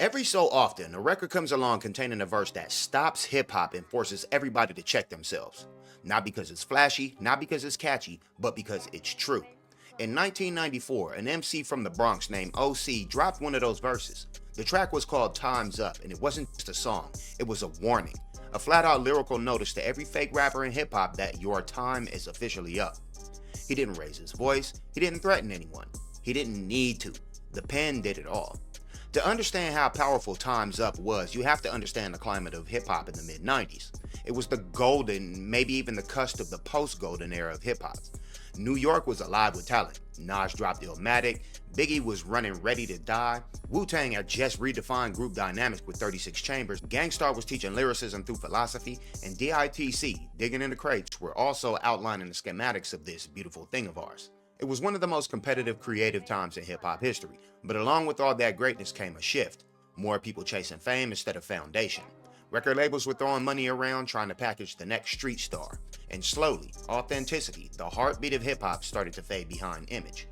Every so often, a record comes along containing a verse that stops hip-hop and forces everybody to check themselves. Not because it's flashy, not because it's catchy, but because it's true. In 1994, an MC from the Bronx named O.C. dropped one of those verses. The track was called Time's Up, and it wasn't just a song, it was a warning. A flat-out lyrical notice to every fake rapper in hip-hop that your time is officially up. He didn't raise his voice, he didn't threaten anyone. He didn't need to. The pen did it all. To understand how powerful Time's Up was, you have to understand the climate of hip-hop in the mid-90s. It was the golden, maybe even the cusp of the post-golden era of hip-hop. New York was alive with talent. Nas dropped Illmatic, Biggie was running Ready to Die, Wu-Tang had just redefined group dynamics with 36 Chambers, Gang Starr was teaching lyricism through philosophy, and DITC, Digging in the Crates, were also outlining the schematics of this beautiful thing of ours. It was one of the most competitive creative times in hip-hop history, but along with all that greatness came a shift. More people chasing fame instead of foundation. Record labels were throwing money around trying to package the next street star. And slowly, authenticity, the heartbeat of hip-hop, started to fade behind image.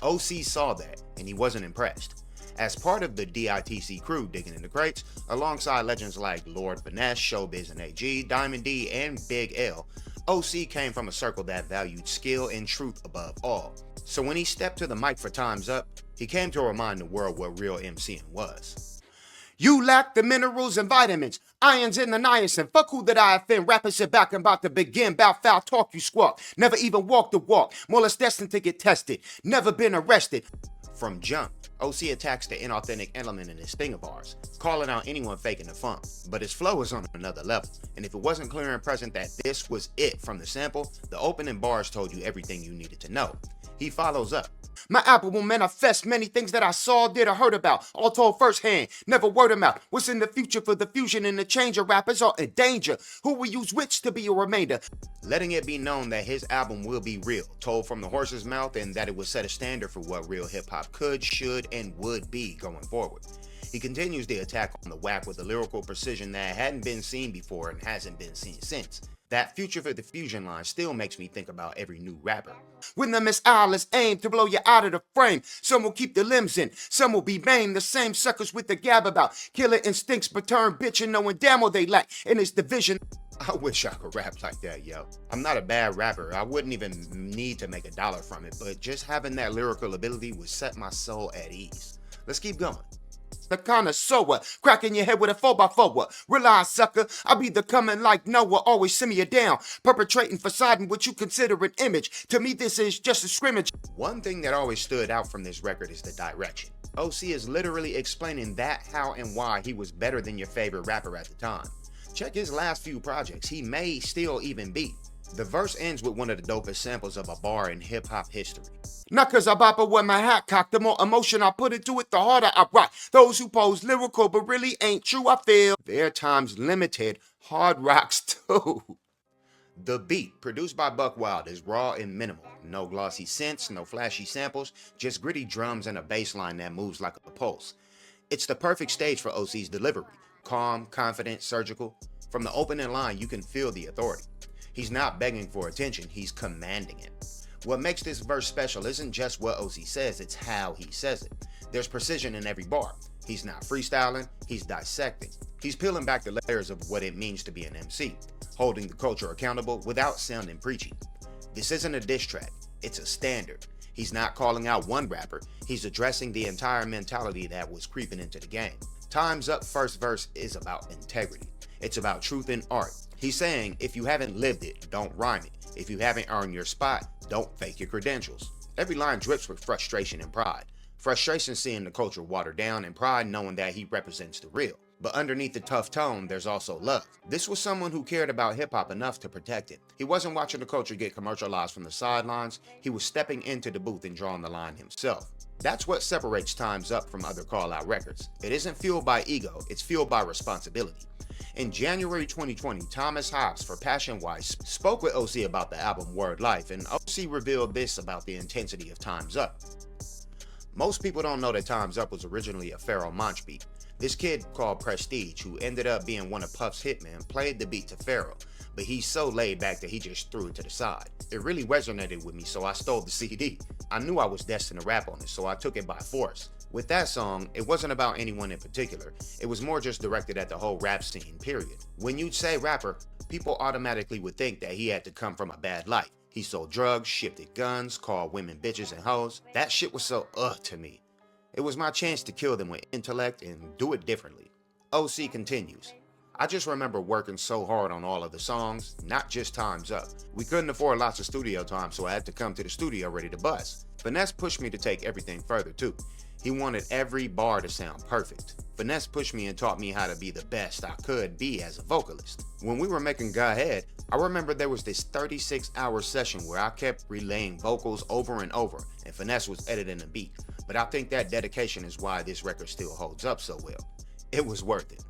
O.C. saw that, and he wasn't impressed. As part of the DITC crew Digging in the Crates, alongside legends like Lord Finesse, Showbiz and AG, Diamond D, and Big L, O.C. came from a circle that valued skill and truth above all. So when he stepped to the mic for Time's Up, he came to remind the world what real emceeing was. You lack the minerals and vitamins, irons in the niacin. Fuck who that I offend. Rappers sit back and about to begin. Bout foul talk you squawk. Never even walk the walk. More or less destined to get tested. Never been arrested. From jump, O.C. attacks the inauthentic element in this thing of ours, calling out anyone faking the funk. But his flow is on another level, and if it wasn't clear and present that this was it from the sample, the opening bars told you everything you needed to know. He follows up. My album will manifest many things that I saw, did, or heard about, all told firsthand, never word of mouth. What's in the future for the fusion and the change of rappers are in danger? Who will use which to be a remainder? Letting it be known that his album will be real, told from the horse's mouth, and that it would set a standard for what real hip-hop could, should, and would be going forward. He continues the attack on the whack with a lyrical precision that hadn't been seen before and hasn't been seen since. That future for the fusion line still makes me think about every new rapper. When the missile is aimed to blow you out of the frame, some will keep the limbs in, some will be maimed. The same suckers with the gab about killer instincts but turn bitch and knowing damn what they lack in its division. I wish I could rap like that, yo. I'm not a bad rapper. I wouldn't even need to make $1 from it, but just having that lyrical ability would set my soul at ease. Let's keep going. The connoisseur, cracking your head with a 4x4. Realize, sucker, I be the coming like Noah, always simmer you down, perpetrating facade in what you consider an image. To me, this is just a scrimmage. One thing that always stood out from this record is the direction. O.C. is literally explaining that, how, and why he was better than your favorite rapper at the time. Check his last few projects, he may still even be. The verse ends with one of the dopest samples of a bar in hip-hop history. Not cause I bop it with my hat cocked, the more emotion I put into it, the harder I rock. Those who pose lyrical but really ain't true, I feel their time's limited, hard rocks too. The beat, produced by Buck Wild, is raw and minimal. No glossy synths, no flashy samples, just gritty drums and a bass line that moves like a pulse. It's the perfect stage for O.C.'s delivery. Calm, confident, surgical. From the opening line, you can feel the authority. He's not begging for attention, he's commanding it. What makes this verse special isn't just what O.C. says, it's how he says it. There's precision in every bar. He's not freestyling, he's dissecting. He's peeling back the layers of what it means to be an MC, holding the culture accountable without sounding preachy. This isn't a diss track, it's a standard. He's not calling out one rapper, he's addressing the entire mentality that was creeping into the game. Time's Up first verse is about integrity. It's about truth in art. He's saying, if you haven't lived it, don't rhyme it. If you haven't earned your spot, don't fake your credentials. Every line drips with frustration and pride. Frustration seeing the culture watered down, and pride knowing that he represents the real. But underneath the tough tone, there's also love. This was someone who cared about hip-hop enough to protect it. He wasn't watching the culture get commercialized from the sidelines. He was stepping into the booth and drawing the line himself. That's what separates Time's Up from other call-out records. It isn't fueled by ego, it's fueled by responsibility. In January 2020, Thomas Hobbs for Passion Wise spoke with O.C. about the album Word Life, and O.C. revealed this about the intensity of Time's Up. Most people don't know that Time's Up was originally a Pharoah Monch beat. This kid called Prestige, who ended up being one of Puff's hitmen, played the beat to Pharoah, but he's so laid back that he just threw it to the side. It really resonated with me, so I stole the CD. I knew I was destined to rap on it, so I took it by force. With that song, it wasn't about anyone in particular, it was more just directed at the whole rap scene, period. When you'd say rapper, people automatically would think that he had to come from a bad life. He sold drugs, shifted guns, called women bitches and hoes. That shit was so to me. It was my chance to kill them with intellect and do it differently. O.C. continues. I just remember working so hard on all of the songs, not just Time's Up. We couldn't afford lots of studio time, so I had to come to the studio ready to bust. Finesse pushed me to take everything further too. He wanted every bar to sound perfect. Finesse pushed me and taught me how to be the best I could be as a vocalist. When we were making Go Ahead, I remember there was this 36-hour session where I kept relaying vocals over and over, and Finesse was editing the beat. But I think that dedication is why this record still holds up so well. It was worth it.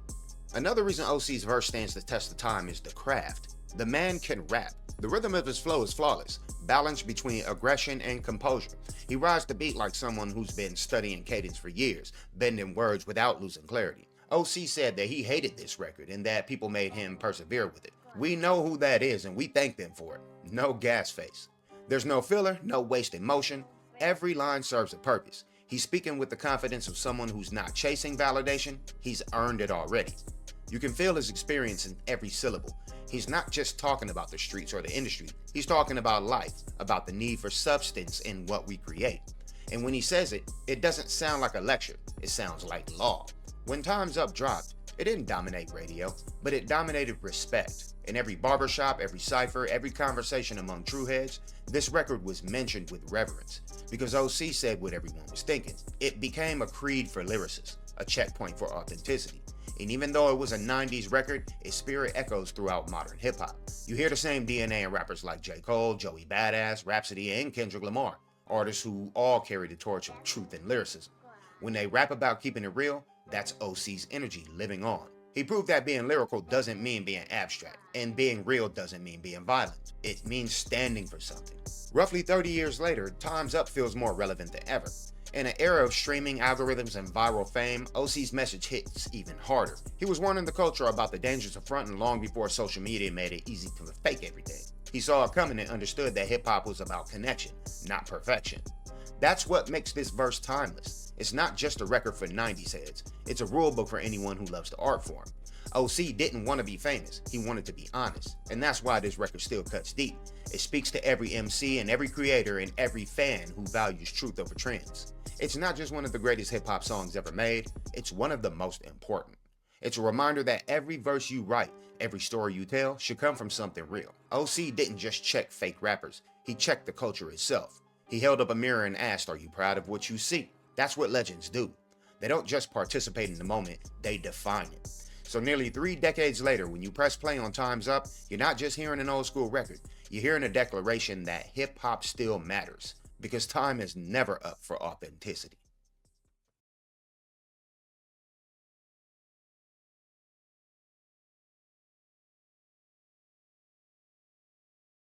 Another reason O.C.'s verse stands the test of time is the craft. The man can rap. The rhythm of his flow is flawless, balanced between aggression and composure. He rides the beat like someone who's been studying cadence for years, bending words without losing clarity. O.C. said that he hated this record and that people made him persevere with it. We know who that is and we thank them for it. No gas face. There's no filler, no wasted motion. Every line serves a purpose. He's speaking with the confidence of someone who's not chasing validation, he's earned it already. You can feel his experience in every syllable. He's not just talking about the streets or the industry, he's talking about life, about the need for substance in what we create. And when he says it, it doesn't sound like a lecture, it sounds like law. When Time's Up dropped, it didn't dominate radio, but it dominated respect. In every barbershop, every cypher, every conversation among true heads, this record was mentioned with reverence, because O.C. said what everyone was thinking. It became a creed for lyricists, a checkpoint for authenticity. And even though it was a 90s record, its spirit echoes throughout modern hip-hop. You hear the same DNA in rappers like J. Cole, Joey Badass, Rhapsody, and Kendrick Lamar, artists who all carry the torch of truth and lyricism. When they rap about keeping it real, that's O.C.'s energy living on. He proved that being lyrical doesn't mean being abstract, and being real doesn't mean being violent. It means standing for something. Roughly 30 years later, Time's Up feels more relevant than ever. In an era of streaming algorithms and viral fame, O.C.'s message hits even harder. He was warning the culture about the dangers of fronting long before social media made it easy to fake everything. He saw it coming and understood that hip-hop was about connection, not perfection. That's what makes this verse timeless. It's not just a record for 90s heads, it's a rule book for anyone who loves the art form. O.C. didn't want to be famous, he wanted to be honest, and that's why this record still cuts deep. It speaks to every MC and every creator and every fan who values truth over trends. It's not just one of the greatest hip-hop songs ever made, it's one of the most important. It's a reminder that every verse you write, every story you tell, should come from something real. O.C. didn't just check fake rappers, he checked the culture itself. He held up a mirror and asked, "Are you proud of what you see?" That's what legends do. They don't just participate in the moment, they define it. So nearly 3 decades later, when you press play on Time's Up, you're not just hearing an old school record, you're hearing a declaration that hip-hop still matters, because time is never up for authenticity.